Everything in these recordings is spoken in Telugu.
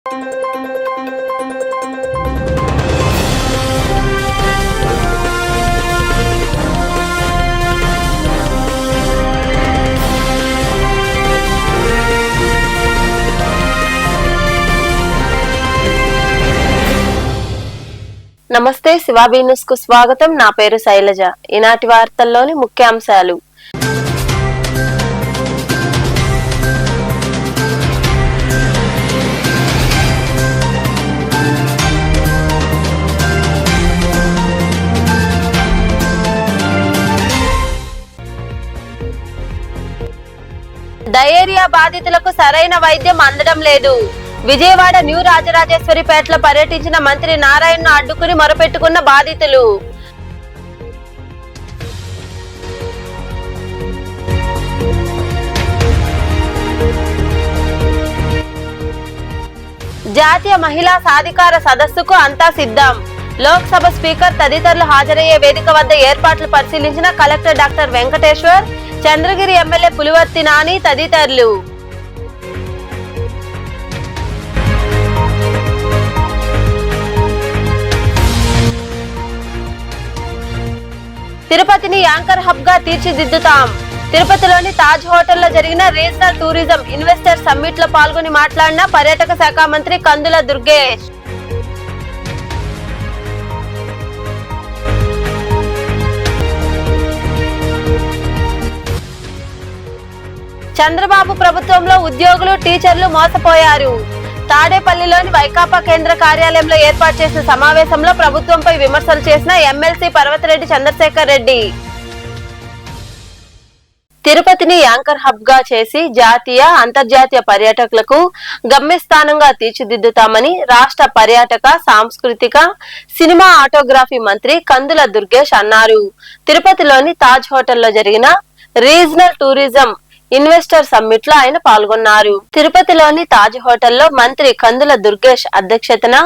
నమస్తే శివాబీ న్యూస్ కు స్వాగతం. నా పేరు శైలజ. ఈనాటి వార్తల్లోని ముఖ్యాంశాలు. డయేరియా బాధితులకు సరైన వైద్యం అందడం లేదు. విజయవాడ న్యూ రాజరాజేశ్వరిపేటలో పర్యటించిన మంత్రి నారాయణను అడ్డుకుని మొరపెట్టుకున్న బాధితులు. జాతీయ మహిళా సాధికార సదస్సుకు అంతా సిద్ధం. లోక్సభ స్పీకర్ తదితరులు హాజరయ్యే వేదిక వద్ద ఏర్పాట్లు పరిశీలించిన collector doctor Venkateshwar, Chandragiri MLA Pulivarthi Nani తదితరులు. తిరుపతిని యాంకర్ హబ్ గా తీర్చిదిద్దుతాం. తిరుపతిలోని తాజ్ హోటల్లో జరిగిన రీజనల్ టూరిజం ఇన్వెస్టర్ సమ్మిట్ లో పాల్గొని మాట్లాడిన పర్యాటక శాఖ మంత్రి కందుల దుర్గేష్. చంద్రబాబు ప్రభుత్వంలో ఉద్యోగులు, టీచర్లు మోసపోయారు. తాడేపల్లిలోని వైకాపా కేంద్ర కార్యాలయంలో ఏర్పాటు చేసిన సమావేశంలో ప్రభుత్వంపై విమర్శలు చేసిన ఎమ్మెల్సీ పర్వతిరెడ్డి చంద్రశేఖర్ రెడ్డి. తిరుపతిని యాంకర్ హబ్ గా చేసి జాతీయ, అంతర్జాతీయ పర్యాటకులకు గమ్యస్థానంగా తీర్చిదిద్దుతామని రాష్ట్ర పర్యాటక, సాంస్కృతిక, సినిమా, ఆటోగ్రఫీ మంత్రి కందుల దుర్గేష్ అన్నారు. తిరుపతిలోని తాజ్ హోటల్లో జరిగిన రీజనల్ టూరిజం ఇన్వెస్టర్ సమ్మిట్ లో ఆయన పాల్గొన్నారు. తిరుపతిలోని తాజ్ హోటల్లో మంత్రి కందుల దుర్గేష్ అధ్యక్షతన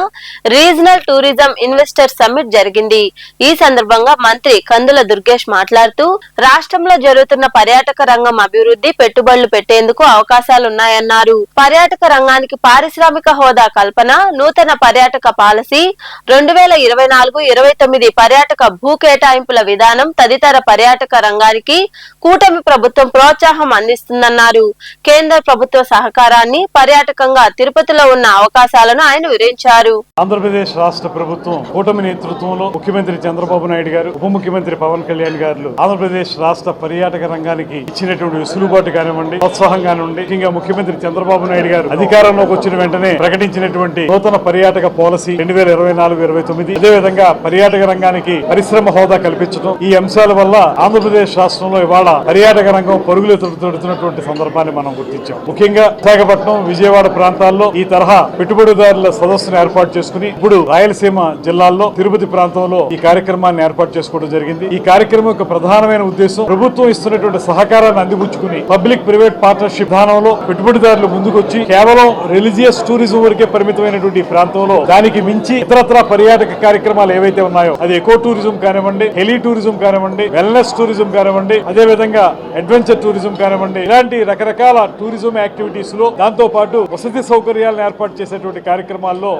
రీజనల్ టూరిజం ఇన్వెస్టర్ సమ్మిట్ జరిగింది. ఈ సందర్భంగా మంత్రి కందుల దుర్గేష్ మాట్లాడుతూ రాష్ట్రంలో జరుగుతున్న పర్యాటక రంగం అభివృద్ధి, పెట్టుబడులు పెట్టేందుకు అవకాశాలున్నాయన్నారు. పర్యాటక రంగానికి పారిశ్రామిక హోదా కల్పన, నూతన పర్యాటక పాలసీ, 2024-29 పర్యాటక భూ కేటాయింపుల విధానం తదితర పర్యాటక రంగానికి కూటమి ప్రభుత్వం ప్రోత్సాహం అందిస్తుందన్నారు. కేంద్ర ప్రభుత్వ సహకారాన్ని, పర్యాటకంగా తిరుపతిలో ఉన్న అవకాశాలను ఆయన వివరించారు. ఆంధ్రప్రదేశ్ రాష్ట్ర ప్రభుత్వం కూటమి నేతృత్వంలో ముఖ్యమంత్రి చంద్రబాబు నాయుడు గారు, ఉప ముఖ్యమంత్రి పవన్ కళ్యాణ్ గారు ఆంధ్రప్రదేశ్ రాష్ట్ర పర్యాటక రంగానికి ఇచ్చినటువంటి వెసులుబాటు కానివ్వండి, ప్రోత్సాహం కానివ్వండి, ముఖ్యంగా ముఖ్యమంత్రి చంద్రబాబు నాయుడు గారు అధికారంలోకి వచ్చిన వెంటనే ప్రకటించినటువంటి నూతన పర్యాటక పాలసీ 2024-29, అదేవిధంగా పర్యాటక రంగానికి పరిశ్రమ హోదా కల్పించడం, ఈ అంశాల వల్ల ఆంధ్రప్రదేశ్ రాష్ట్రంలో ఇవాళ పర్యాటక రంగం పరుగులు తొడుతున్నటువంటి సందర్భాన్ని మనం గుర్తించాం. ముఖ్యంగా విశాఖపట్నం, విజయవాడ ప్రాంతాల్లో ఈ తరహా పెట్టుబడిదారుల సదస్సును ఏర్పాటు చేసుకుని ఇప్పుడు రాయలసీమ జిల్లాల్లో తిరుపతి ప్రాంతంలో ఈ కార్యక్రమాన్ని ఏర్పాటు చేసుకోవడం జరిగింది. ఈ కార్యక్రమం యొక్క ప్రధానమైన ఉద్దేశం ప్రభుత్వం ఇస్తున్నటువంటి సహకారాన్ని అందిపుచ్చుకుని పబ్లిక్ ప్రైవేట్ పార్ట్నర్షిప్ విధానంలో పెట్టుబడిదారులు ముందుకొచ్చి కేవలం రిలీజియస్ టూరిజం వరకే పరిమితమైనటువంటి ఈ ప్రాంతంలో దానికి మించి ఇతరత్ర పర్యాటక కార్యక్రమాలు ఏవైతే ఉన్నాయో, అది ఎకో టూరిజం కానివ్వండి, హెలీ టూరిజం కానివ్వండి, వెల్నెస్ టూరిజం కానివ్వండి, అదేవిధంగా అడ్వెంచర్ టూరిజం కానివ్వండి, ఇలాంటి రకరకాల టూరిజం యాక్టివిటీస్ లో దాంతో పాటు వసతి సౌకర్యాలను ఏర్పాటు చేసేటువంటి కార్యక్రమాల్లో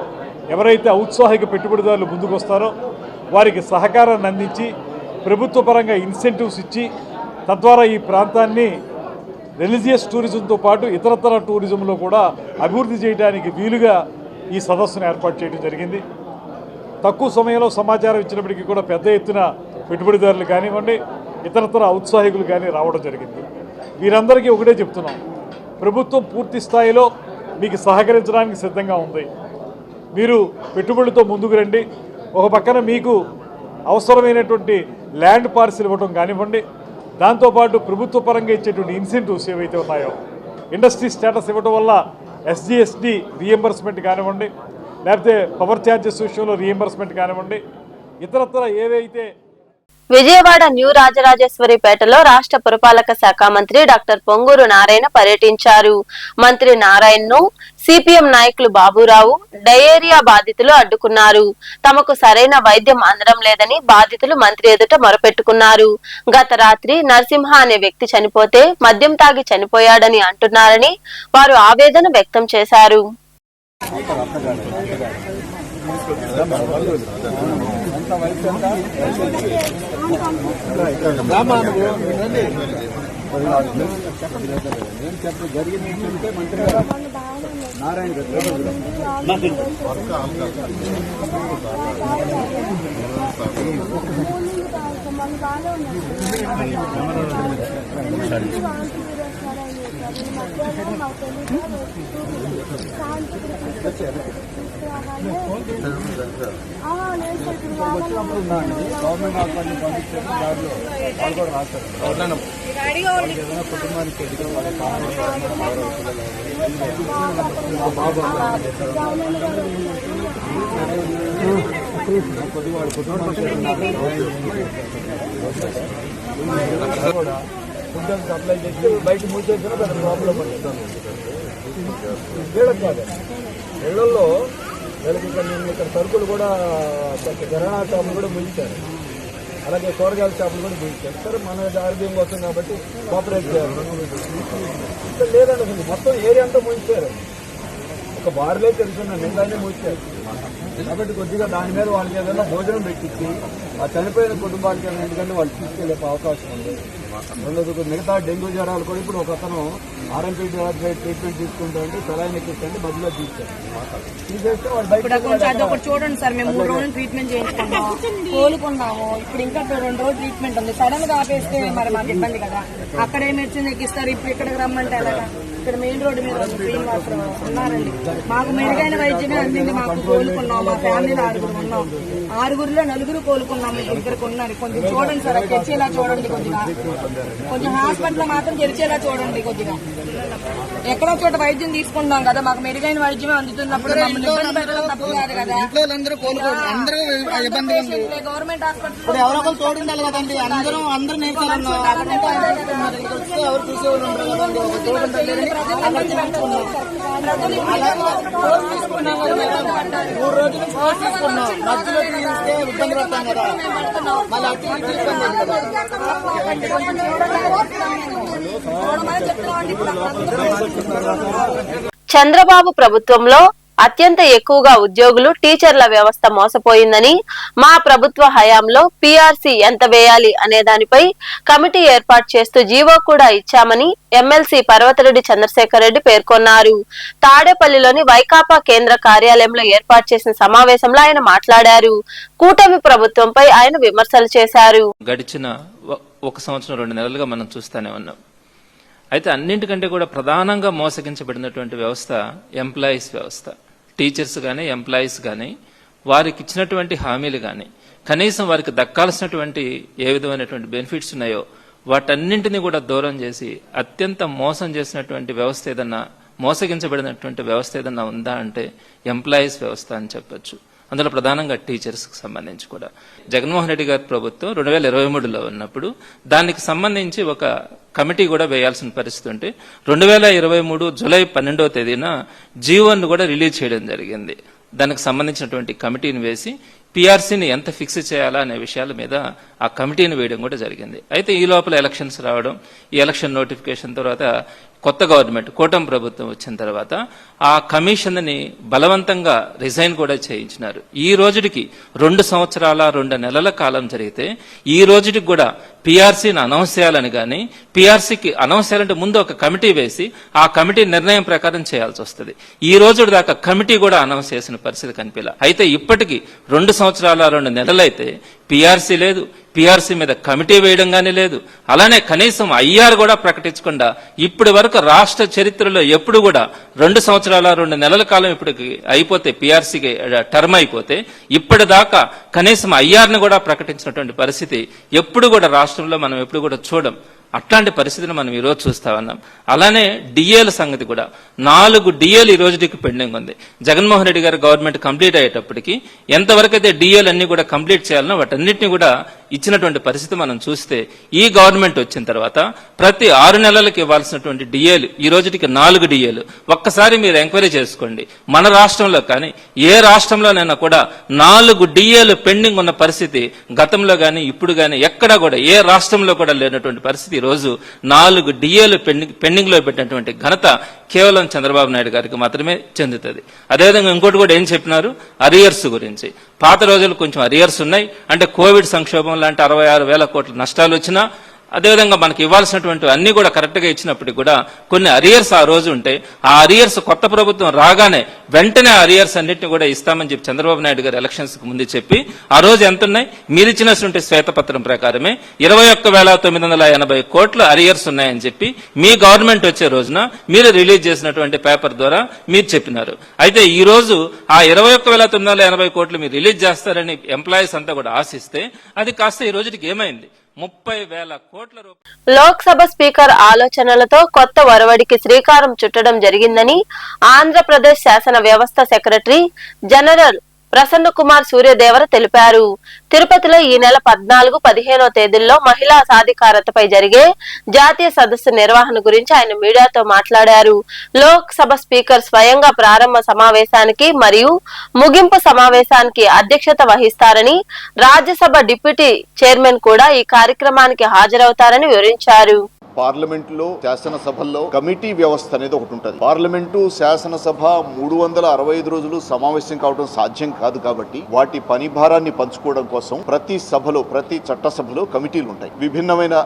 ఎవరైతే ఔత్సాహిక పెట్టుబడిదారులు ముందుకు వస్తారో వారికి సహకారాన్ని అందించి ప్రభుత్వ పరంగా ఇన్సెంటివ్స్ ఇచ్చి తద్వారా ఈ ప్రాంతాన్ని రిలీజియస్ టూరిజంతో పాటు ఇతరతర టూరిజంలో కూడా అభివృద్ధి చేయడానికి వీలుగా ఈ సదస్సును ఏర్పాటు చేయడం జరిగింది. తక్కువ సమయంలో సమాచారం ఇచ్చినప్పటికీ కూడా పెద్ద ఎత్తున పెట్టుబడిదారులు కానివ్వండి, ఇతరతర ఔత్సాహికులు కానీ రావడం జరిగింది. వీరందరికీ ఒకటే చెప్తున్నాం, ప్రభుత్వం పూర్తి స్థాయిలో మీకు సహకరించడానికి సిద్ధంగా ఉంది. మీరు పెట్టుబడులతో ముందుకు రండి. ఒక పక్కన మీకు అవసరమైనటువంటి ల్యాండ్ పార్సిల్ ఇవ్వడం కానివ్వండి, దాంతోపాటు ప్రభుత్వ పరంగా ఇచ్చేటువంటి ఇన్సెంటివ్స్ ఏవైతే ఉన్నాయో, ఇండస్ట్రీ స్టేటస్ ఇవ్వడం వల్ల SGST రీఎంబర్స్మెంట్ కానివ్వండి, లేకపోతే పవర్ ఛార్జెస్ విషయంలో రీఎంబర్స్మెంట్ కానివ్వండి, ఇతరత్ర ఏవైతే. విజయవాడ న్యూ రాజరాజేశ్వరిపేటలో రాష్ట్ర పురపాలక శాఖ మంత్రి డాక్టర్ పొంగూరు నారాయణ పర్యటించారు. మంత్రి నారాయణను సిపిఎం నాయకులు బాబురావు, డయేరియా బాధితులు అడ్డుకున్నారు. తమకు సరైన వైద్యం అందడం లేదని బాధితులు మంత్రి ఎదుట మొరపెట్టుకున్నారు. గత రాత్రి నరసింహ అనే వ్యక్తి చనిపోతే మద్యం తాగి చనిపోయాడని అంటున్నారని వారు ఆవేదన వ్యక్తం చేశారు. జరిగింది మంత్రి నారాయణ గవర్నమెంట్ హాస్పిటల్ పంపించారు దాంట్లో వాళ్ళు కూడా రాస్తారు కుటుంబానికి ఎదిగా కొద్దివాడు కుటుంబానికి కూడా ఫుడ్ సప్లై చేసి బయట మూసేసిన పెద్ద ప్రాబ్లం పడుతుంది. వీళ్ళకి కాదు, ఇళ్లలో వీళ్ళకి ఇక్కడ సరుకులు కూడా కిరాణా షాపులు కూడా ముగించారు, అలాగే కూరగాయల షాపులు కూడా ముగించారు. సరే మన ఆరోగ్యం కోసం కాబట్టి కోఆపరేట్ చేయాలి. ఇక్కడ లేదండి, మొత్తం ఏరియా అంతా ముగించారు. ఒక బార్లే తెలుసున్నాను నిజాన్ని ముగించారు. కాబట్టి కొద్దిగా దాని మీద వాళ్ళకి ఏదైనా భోజనం పెట్టించి ఆ చనిపోయిన కుటుంబాలకి ఎందుకంటే వాళ్ళు తీసుకెళ్లే అవకాశం ఉంది. రెండోది మిగతా డెంగ్యూ జ్వరాలు కూడా ఇప్పుడు ఒక అతను ఆర్ఎంపీ ట్రీట్మెంట్ తీసుకుంటారంటే సెలైన్ ఎక్కించండి మధ్యలో తీసేస్తే వాళ్ళు బయట అదొకటి చూడండి సార్. మేము 3 రోజులు ట్రీట్మెంట్ చేయించుకున్నాము, కోలుకున్నాము. ఇప్పుడు ఇంకా 2 రోజులు ట్రీట్మెంట్ ఉంది. సడన్ గా ఆపేస్తే మరి మాకు ఇబ్బంది కదా. అక్కడ ఏ మెడిసిన్ ఎక్కిస్తారు, ఇప్పుడు ఇక్కడికి రమ్మంటే ఎలాగా? ఇక్కడ మెయిన్ రోడ్డు మీద శ్రీనివాస్ ఉన్నారండి. మాకు మెరుగైన వైద్యమే అందింది. మాకు కోలుకున్నాం, మా ఫ్యామిలీలో 6 ఉన్నాం. 6లో 4 కోలుకున్నాము. ఇక్కడికి ఉన్నారు. కొంచెం చూడండి సార్, తెచ్చేలా చూడండి. కొంచెం హాస్పిటల్ మాత్రం తెరిచేలా చూడండి. కొద్దిగా ఎక్కడో చోట వైద్యం తీసుకుంటాం కదా, మాకు మెరుగైన వైద్యమే అందుతున్నప్పుడు తప్పు కాదు కదా. గవర్నమెంట్ హాస్పిటల్ ఎవరో తోడు ఉండాలి కదండి. అందరూ ఎవరు చూసేవాళ్ళు మధ్యలో తీస్తే ఇబ్బంది పడతాం కదా. మళ్ళీ చంద్రబాబు ప్రభుత్వంలో అత్యంత ఎక్కువగా ఉద్యోగులు టీచర్ల వ్యవస్థ మోసపోయిందని, మా ప్రభుత్వ హయాంలో పీఆర్సీ ఎంత వేయాలి అనే దానిపై కమిటీ ఏర్పాటు చేస్తూ జీవో కూడా ఇచ్చామని ఎమ్మెల్సీ పర్వతరెడ్డి చంద్రశేఖర్ రెడ్డి పేర్కొన్నారు. తాడేపల్లిలోని వైకాపా కేంద్ర కార్యాలయంలో ఏర్పాటు చేసిన సమావేశంలో ఆయన మాట్లాడారు. కూటమి ప్రభుత్వంపై ఆయన విమర్శలు చేశారు. గడిచిన 1 సంవత్సరం 2 నెలలుగా మనం చూస్తూనే ఉన్నాం. అయితే అన్నింటికంటే కూడా ప్రధానంగా మోసగించబడినటువంటి వ్యవస్థ ఎంప్లాయీస్ వ్యవస్థ. టీచర్స్ కానీ ఎంప్లాయీస్ కానీ వారికి ఇచ్చినటువంటి హామీలు కానీ కనీసం వారికి దక్కాల్సినటువంటి ఏ విధమైనటువంటి బెనిఫిట్స్ ఉన్నాయో వాటన్నింటినీ కూడా దూరం చేసి అత్యంత మోసం చేసినటువంటి వ్యవస్థ ఏదన్నా, మోసగించబడినటువంటి వ్యవస్థ ఏదన్నా ఉందా అంటే ఎంప్లాయీస్ వ్యవస్థ అని చెప్పొచ్చు. అందులో ప్రధానంగా టీచర్స్కి సంబంధించి కూడా జగన్మోహన్ రెడ్డి గారి ప్రభుత్వం 2023లో ఉన్నప్పుడు దానికి సంబంధించి ఒక కమిటీ కూడా వేయాల్సిన పరిస్థితి ఉంటే 2023 జూలై 12వ తేదీన జీవోను కూడా రిలీజ్ చేయడం జరిగింది. దానికి సంబంధించినటువంటి కమిటీని వేసి పీఆర్సీని ఎంత ఫిక్స్ చేయాలా అనే విషయాల మీద ఆ కమిటీని వేయడం కూడా జరిగింది. అయితే ఈ లోపల ఎలక్షన్స్ రావడం, ఈ ఎలక్షన్ నోటిఫికేషన్ తర్వాత కొత్త గవర్నమెంట్ కూటమి ప్రభుత్వం వచ్చిన తర్వాత ఆ కమిషన్ ని బలవంతంగా రిజైన్ కూడా చేయించినారు. ఈ రోజుకి 2 సంవత్సరాల 2 నెలల కాలం జరిగితే ఈ రోజుకి కూడా పీఆర్సీని అనౌన్స్ చేయాలని కానీ, పీఆర్సీకి అనౌన్స్ చేయాలంటే ముందు ఒక కమిటీ వేసి ఆ కమిటీ నిర్ణయం ప్రకారం చేయాల్సి వస్తుంది. ఈ రోజు దాకా కమిటీ కూడా అనౌన్స్ చేసిన పరిస్థితి కనిపించలే. అయితే ఇప్పటికీ 2 సంవత్సరాల 2 నెలలైతే పీఆర్సీ లేదు, పీఆర్సీ మీద కమిటీ వేయడం గానీ లేదు. అలానే కనీసం ఐఆర్ కూడా ప్రకటించకుండా ఇప్పటి వరకు రాష్ట్ర చరిత్రలో ఎప్పుడు కూడా 2 సంవత్సరాల 2 నెలల కాలం ఇప్పటికి అయిపోతే పీఆర్సీకి టర్మ్ అయిపోతే ఇప్పటిదాకా కనీసం ఐఆర్ని కూడా ప్రకటించినటువంటి పరిస్థితి ఎప్పుడు కూడా రాష్ట్రంలో మనం ఎప్పుడు కూడా చూడం. అట్లాంటి పరిస్థితిని మనం ఈ రోజు చూస్తా ఉన్నాం. అలానే డిఏల సంగతి కూడా 4 డిఏలు ఈ రోజుకి పెండింగ్ ఉంది. జగన్మోహన్ రెడ్డి గారి గవర్నమెంట్ కంప్లీట్ అయ్యేటప్పటికి ఎంతవరకు అయితే డిఏలు అన్ని కూడా కంప్లీట్ చేయాలనో వాటన్నిటిని కూడా ఇచ్చినటువంటి పరిస్థితి మనం చూస్తే ఈ గవర్నమెంట్ వచ్చిన తర్వాత ప్రతి 6 నెలలకు ఇవ్వాల్సినటువంటి డిఏలు ఈ రోజుకి 4 డిఏలు. ఒక్కసారి మీరు ఎంక్వైరీ చేసుకోండి, మన రాష్ట్రంలో కానీ ఏ రాష్ట్రంలోనైనా కూడా 4 డిఏలు పెండింగ్ ఉన్న పరిస్థితి గతంలో గానీ ఇప్పుడు గానీ ఎక్కడా కూడా ఏ రాష్ట్రంలో కూడా లేనటువంటి పరిస్థితి ఈ రోజు 4 డిఏలు పెండింగ్ లో పెట్టినటువంటి ఘనత కేవలం చంద్రబాబు నాయుడు గారికి మాత్రమే చెందుతుంది. అదేవిధంగా ఇంకోటి కూడా ఏం చెప్పినారు, అరియర్స్ గురించి. పాత రోజులు కొంచెం అరియర్స్ ఉన్నాయి, అంటే కోవిడ్ సంక్షోభం లాంటి 66,000 కోట్ల నష్టాలు వచ్చినా అదేవిధంగా మనకి ఇవ్వాల్సినటువంటి అన్ని కూడా కరెక్ట్ గా ఇచ్చినప్పటికీ కూడా కొన్ని అరియర్స్ ఆ రోజు ఉంటాయి. ఆ అరియర్స్ కొత్త ప్రభుత్వం రాగానే వెంటనే అరియర్స్ అన్నింటినీ కూడా ఇస్తామని చెప్పి చంద్రబాబు నాయుడు గారు ఎలక్షన్స్ కు ముందు చెప్పి ఆ రోజు ఎంత ఉన్నాయి, మీరు ఇచ్చినటువంటి శ్వేతపత్రం ప్రకారమే 21,980 కోట్ల అరియర్స్ ఉన్నాయని చెప్పి మీ గవర్నమెంట్ వచ్చే రోజున మీరు రిలీజ్ చేసినటువంటి పేపర్ ద్వారా మీరు చెప్పినారు. అయితే ఈ రోజు ఆ 21,980 కోట్లు మీరు రిలీజ్ చేస్తారని ఎంప్లాయీస్ అంతా కూడా ఆశిస్తే అది కాస్త ఈ రోజుకి ఏమైంది, 30,000 కోట్ల రూపాయలు. లోక్సభ స్పీకర్ ఆలోచనలతో కొత్త ఒరవడికి శ్రీకారం చుట్టడం జరిగిందని ఆంధ్రప్రదేశ్ శాసన వ్యవస్థ సెక్రటరీ జనరల్ ప్రసన్న కుమార్ సూర్యదేవర తెలిపారు. తిరుపతిలో ఈ నెల 14, 15 తేదీల్లో మహిళా సాధికారతపై జరిగే జాతీయ సదస్సు నిర్వహణ గురించి ఆయన మీడియాతో మాట్లాడారు. లోక్ సభ స్పీకర్ స్వయంగా ప్రారంభ సమావేశానికి మరియు ముగింపు సమావేశానికి అధ్యక్షత వహిస్తారని, రాజ్యసభ డిప్యూటీ చైర్మన్ కూడా ఈ కార్యక్రమానికి హాజరవుతారని వివరించారు. పార్లమెంటులో శాసనసభల్లో కమిటీ వ్యవస్థ అనేది ఒకటి ఉంటుంది. పార్లమెంటు శాసనసభ 365 రోజులు సమావేశం కావడం సాధ్యం కాదు కాబట్టి వాటి పని భారాన్ని పంచుకోవడం కోసం ప్రతి సభలో, ప్రతి చట్టసభలో కమిటీలు ఉంటాయి. విభిన్నమైన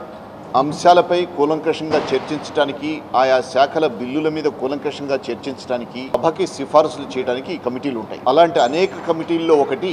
అంశాలపై కూలంకషంగా చర్చించడానికి, ఆయా శాఖల బిల్లుల మీద కూలంకషంగా చర్చించడానికి, సభకి సిఫారసులు చేయడానికి ఈ కమిటీలు ఉంటాయి. అలాంటి అనేక కమిటీల్లో ఒకటి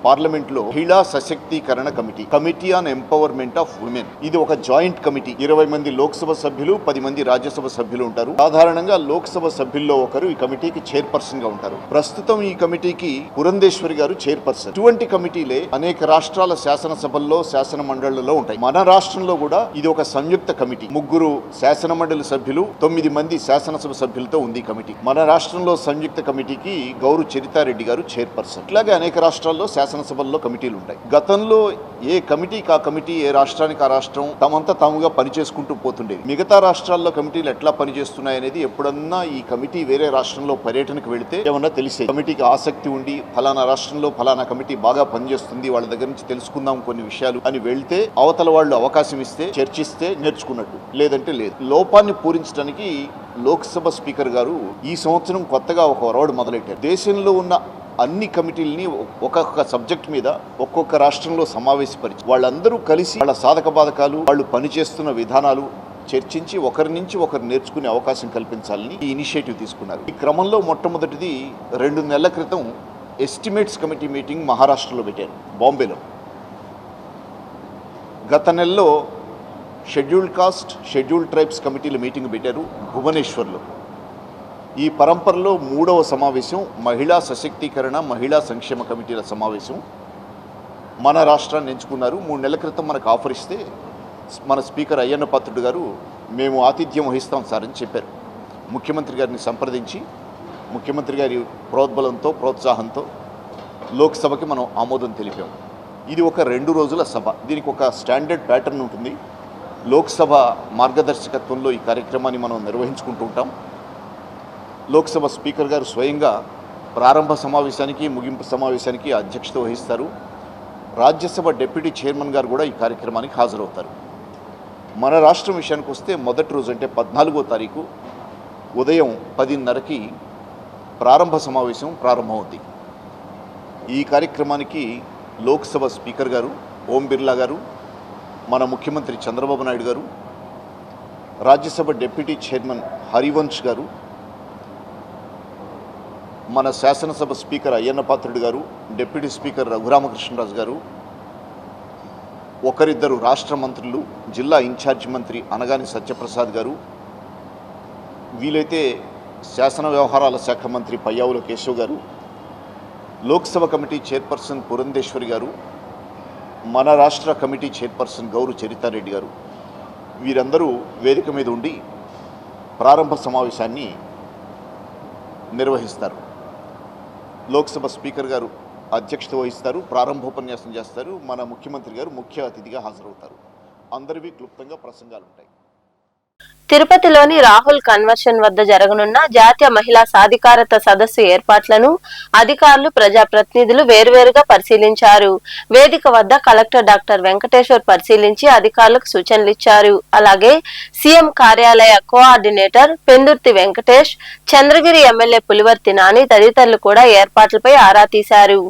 పార్లమెంట్ లో మహిళా సశక్తీకరణ committee, committee on empowerment of women. ఇది ఒక జాయింట్ కమిటీ. 20 మంది లోక్సభ సభ్యులు, 10 మంది రాజ్యసభ సభ్యులు ఉంటారు. సాధారణంగా లోక్సభ సభ్యుల్లో ఒకరు ఈ కమిటీకి చైర్పర్సన్ గా ఉంటారు. ప్రస్తుతం ఈ కమిటీకి పురంధేశ్వరి గారు చైర్పర్సన్. ఇటువంటి కమిటీలే అనేక రాష్ట్రాల శాసనసభల్లో, శాసన మండళ్లలో ఉంటాయి. మన రాష్ట్రంలో కూడా ఇది ఒక సంయుక్త కమిటీ. 3 శాసన మండలి సభ్యులు, 9 మంది శాసనసభ సభ్యులతో ఉంది కమిటీ. మన రాష్ట్రంలో సంయుక్త కమిటీకి గౌరు చరితారెడ్డి గారు చైర్పర్సన్. ఇట్లాగే అనేక రాష్ట్రాల్లో శాసనసభల్లో కమిటీలు ఉంటాయి. గతంలో ఏ కమిటీకి ఆ కమిటీ, ఏ రాష్ట్రానికి ఆ రాష్ట్రం తమంతా తాముగా పనిచేసుకుంటూ పోతుండేది. మిగతా రాష్ట్రాల్లో కమిటీలు ఎట్లా పనిచేస్తున్నాయనేది ఎప్పుడన్నా ఈ కమిటీ వేరే రాష్ట్రంలో పర్యటనకు వెళితే ఏమన్నా తెలిసే. కమిటీకి ఆసక్తి ఉండి ఫలానా రాష్ట్రంలో ఫలానా కమిటీ బాగా పనిచేస్తుంది, వాళ్ళ దగ్గర నుంచి తెలుసుకుందాం కొన్ని విషయాలు అని వెళ్తే అవతల వాళ్ళు అవకాశం ఇస్తే, చర్చిస్తే నేర్చుకున్నట్టు, లేదంటే లేదు. లోపాన్ని పూరించడానికి లోక్సభ స్పీకర్ గారు ఈ సంవత్సరం కొత్తగా ఒక ఒరవడి మొదలెట్టారు. దేశంలో ఉన్న అన్ని కమిటీలని ఒక్కొక్క సబ్జెక్ట్ మీద ఒక్కొక్క రాష్ట్రంలో సమావేశపరిచి వాళ్ళందరూ కలిసి వాళ్ళ సాధక బాధకాలు, వాళ్ళు పనిచేస్తున్న విధానాలు చర్చించి ఒకరి నుంచి ఒకరు నేర్చుకునే అవకాశం కల్పించాలని ఈ ఇనిషియేటివ్ తీసుకున్నారు. ఈ క్రమంలో మొట్టమొదటిది 2 నెలల క్రితం ఎస్టిమేట్స్ కమిటీ మీటింగ్ మహారాష్ట్రలో పెట్టారు, బాంబేలో. గత నెలలో షెడ్యూల్డ్ కాస్ట్, షెడ్యూల్డ్ ట్రైబ్స్ కమిటీల మీటింగ్ పెట్టారు భువనేశ్వర్లో. ఈ పరంపరలో 3వ సమావేశం మహిళా సశక్తీకరణ, మహిళా సంక్షేమ కమిటీల సమావేశం. మన రాష్ట్రాన్ని ఎంచుకున్నారు. 3 నెలల క్రితం మనకు ఆఫర్ ఇస్తే మన స్పీకర్ అయ్యన్న పాత్రుడు గారు మేము ఆతిథ్యం వహిస్తాం సార్ అని చెప్పారు. ముఖ్యమంత్రి గారిని సంప్రదించి ముఖ్యమంత్రి గారి ప్రోద్బలంతో, ప్రోత్సాహంతో లోక్సభకి మనం ఆమోదం తెలిపాం. ఇది ఒక 2 రోజుల సభ. దీనికి ఒక స్టాండర్డ్ ప్యాటర్న్ ఉంటుంది. లోక్సభ మార్గదర్శకత్వంలో ఈ కార్యక్రమాన్ని మనం నిర్వహించుకుంటూ ఉంటాం. లోక్సభ స్పీకర్ గారు స్వయంగా ప్రారంభ సమావేశానికి, ముగింపు సమావేశానికి అధ్యక్షత వహిస్తారు. రాజ్యసభ డిప్యూటీ చైర్మన్ గారు కూడా ఈ కార్యక్రమానికి హాజరవుతారు. మన రాష్ట్రం విషయానికి వస్తే మొదటి రోజు అంటే 14వ తారీఖు ఉదయం 10:30కి ప్రారంభ సమావేశం ప్రారంభమవుతుంది. ఈ కార్యక్రమానికి లోక్సభ స్పీకర్ గారు ఓం బిర్లా గారు, మన ముఖ్యమంత్రి చంద్రబాబు నాయుడు గారు, రాజ్యసభ డిప్యూటీ చైర్మన్ హరివంశ్ గారు, మన శాసనసభ స్పీకర్ అయ్యన్న పాత్రుడు గారు, డిప్యూటీ స్పీకర్ రఘురామకృష్ణరాజు గారు, ఒకరిద్దరు రాష్ట్ర మంత్రులు, జిల్లా ఇన్ఛార్జి మంత్రి అనగాని సత్యప్రసాద్ గారు, వీలైతే శాసన వ్యవహారాల శాఖ మంత్రి పయ్యావుల కేశవ్ గారు, లోక్సభ కమిటీ చైర్పర్సన్ పురంధేశ్వరి గారు, మన రాష్ట్ర కమిటీ చైర్పర్సన్ గౌరు చరితారెడ్డి గారు, వీరందరూ వేదిక మీద ఉండి ప్రారంభ సమావేశాన్ని నిర్వహిస్తారు. లోక్సభ స్పీకర్ గారు అధ్యక్షత వహిస్తారు, ప్రారంభోపన్యాసం చేస్తారు. మన ముఖ్యమంత్రి గారు ముఖ్య అతిథిగా హాజరవుతారు. అందరివి క్లుప్తంగా ప్రసంగాలు ఉంటాయి. తిరుపతిలోని రాహుల్ కన్వర్షన్ వద్ద జరగనున్న జాతీయ మహిళా సాధికారత సదస్సు ఏర్పాట్లను అధికారులు, ప్రజాప్రతినిధులు వేర్వేరుగా పరిశీలించారు. వేదిక వద్ద కలెక్టర్ డాక్టర్ వెంకటేశ్వర్ పరిశీలించి అధికారులకు సూచనలిచ్చారు. అలాగే సీఎం కార్యాలయ కోఆర్డినేటర్ పెందుర్తి వెంకటేష్, చంద్రగిరి ఎమ్మెల్యే పులివర్తి నాని తదితరులు కూడా ఏర్పాట్లపై ఆరా తీశారు.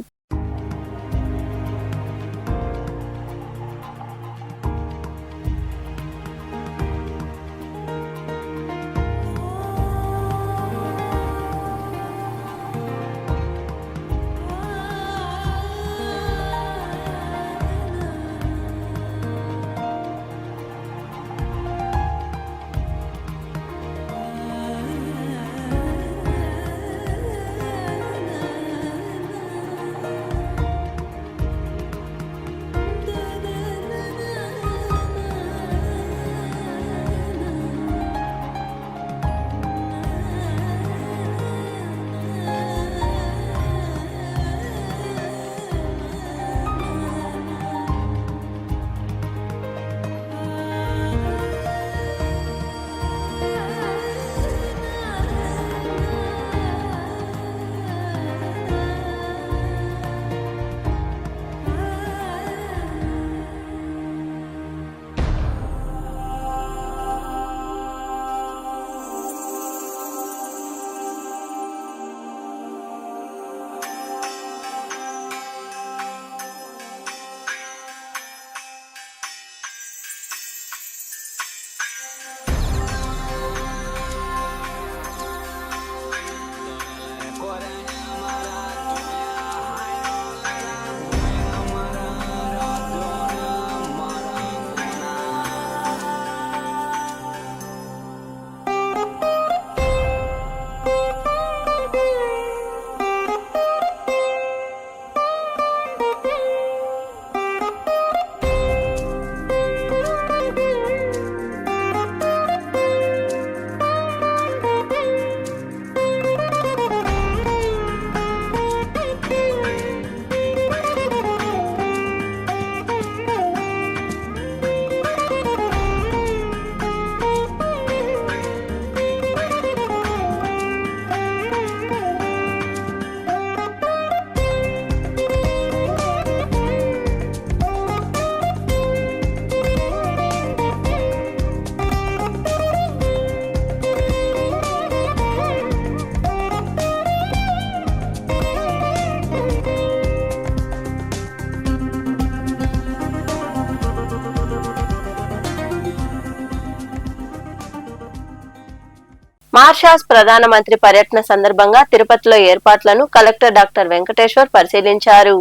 మారిషస్ ప్రధానమంత్రి పర్యటన సందర్భంగా తిరుపతిలో ఏర్పాట్లను కలెక్టర్ డాక్టర్ వెంకటేశ్వర్ పరిశీలించారు.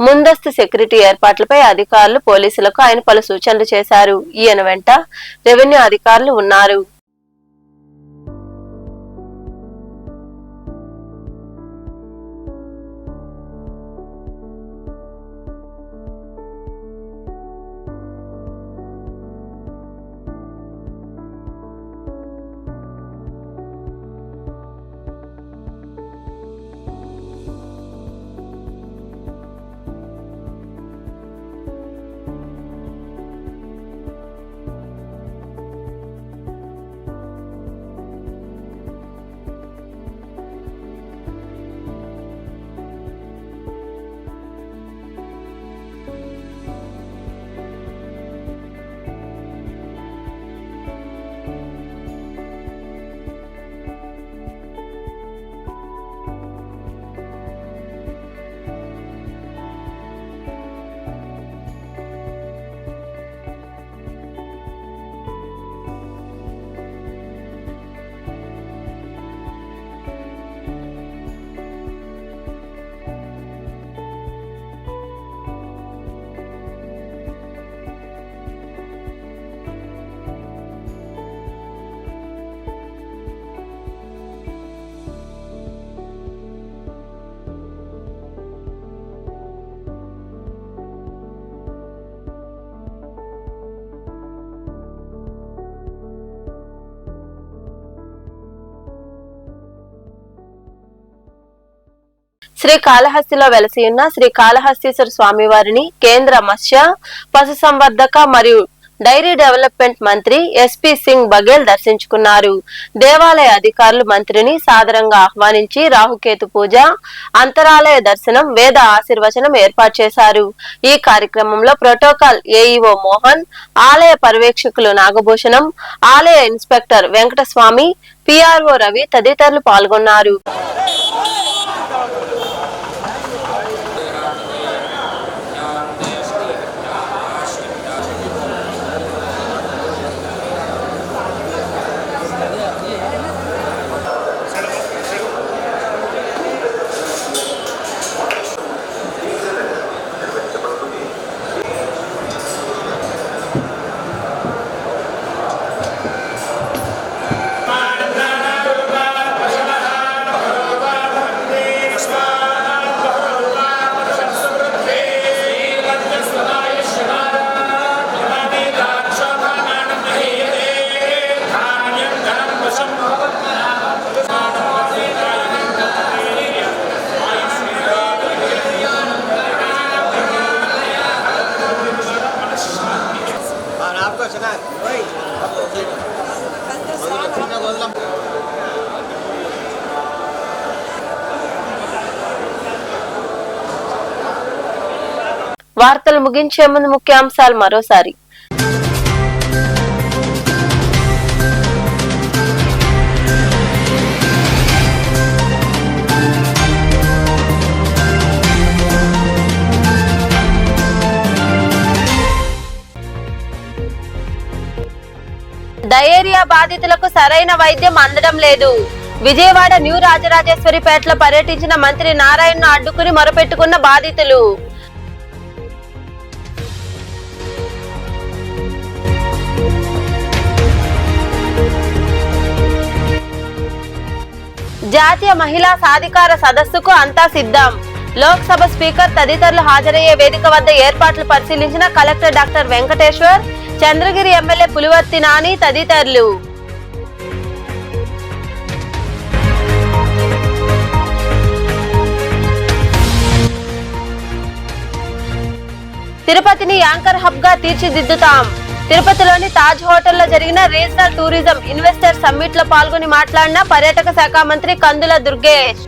ముందస్తు సెక్యూరిటీ ఏర్పాట్లపై అధికారులు, పోలీసులకు ఆయన పలు సూచనలు చేశారు. ఈయన వెంట రెవెన్యూ అధికారులు ఉన్నారు. శ్రీకాళహస్తిలో వెలసి ఉన్న శ్రీకాళహస్తీశ్వర స్వామివారిని కేంద్ర మత్స్య పశుసంవర్ధక మరియు డైరీ డెవలప్మెంట్ మంత్రి ఎస్పీ సింగ్ బఘేల్ దర్శించుకున్నారు. దేవాలయ అధికారులు మంత్రిని సాదరంగా ఆహ్వానించి రాహుకేతు పూజ, అంతరాలయ దర్శనం, వేద ఆశీర్వచనం ఏర్పాటు చేశారు. ఈ కార్యక్రమంలో ప్రోటోకాల్ ఏఈఓ మోహన్, ఆలయ పర్యవేక్షకులు నాగభూషణం, ఆలయ ఇన్స్పెక్టర్ వెంకటస్వామి, పిఆర్ఓ రవి తదితరులు పాల్గొన్నారు. వార్తలు ముగించే ముందు ముఖ్యాంశాలు మరోసారి. డయేరియా బాధితులకు సరైన వైద్యం అందడం లేదు. విజయవాడ న్యూ రాజరాజేశ్వరిపేటలో పర్యటించిన మంత్రి నారాయణను అడ్డుకుని మొరపెట్టుకున్న బాధితులు. జాతీయ మహిళా సాధికార సదస్సుకు అంతా సిద్ధం. లోక్సభ స్పీకర్ తదితరులు హాజరయ్యే వేదిక వద్ద ఏర్పాట్లు పరిశీలించిన collector doctor Venkateshwar, Chandragiri MLA Pulivarthi Nani తదితరులు. తిరుపతిని యాంకర్ హబ్ గా తీర్చిదిద్దుతాం. తిరుపతిలోని తాజ్ హోటల్లో జరిగిన రీజనల్ టూరిజం ఇన్వెస్టర్ సమ్మిట్ లో పాల్గొని మాట్లాడిన పర్యాటక శాఖ మంత్రి కందుల దుర్గేష్.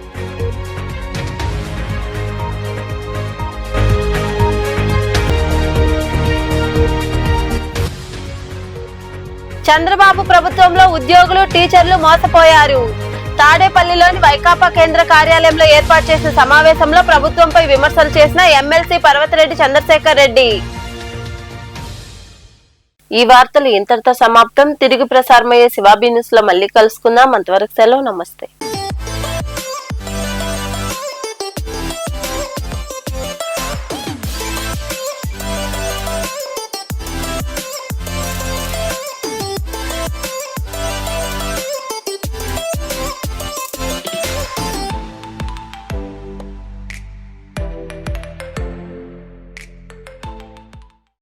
చంద్రబాబు ప్రభుత్వంలో ఉద్యోగులు, టీచర్లు మోసపోయారు. తాడేపల్లిలోని వైకాపా కేంద్ర కార్యాలయంలో ఏర్పాటు చేసిన సమావేశంలో ప్రభుత్వంపై విమర్శలు చేసిన ఎమ్మెల్సీ పర్వతిరెడ్డి చంద్రశేఖర్ రెడ్డి. ఈ వార్తలు ఇంతటితో సమాప్తం. తిరిగి ప్రసారమయ్యే శివాబీ న్యూస్ లో మళ్ళీ కలుసుకుందాం. అంతవరకు సెలవు, నమస్తే.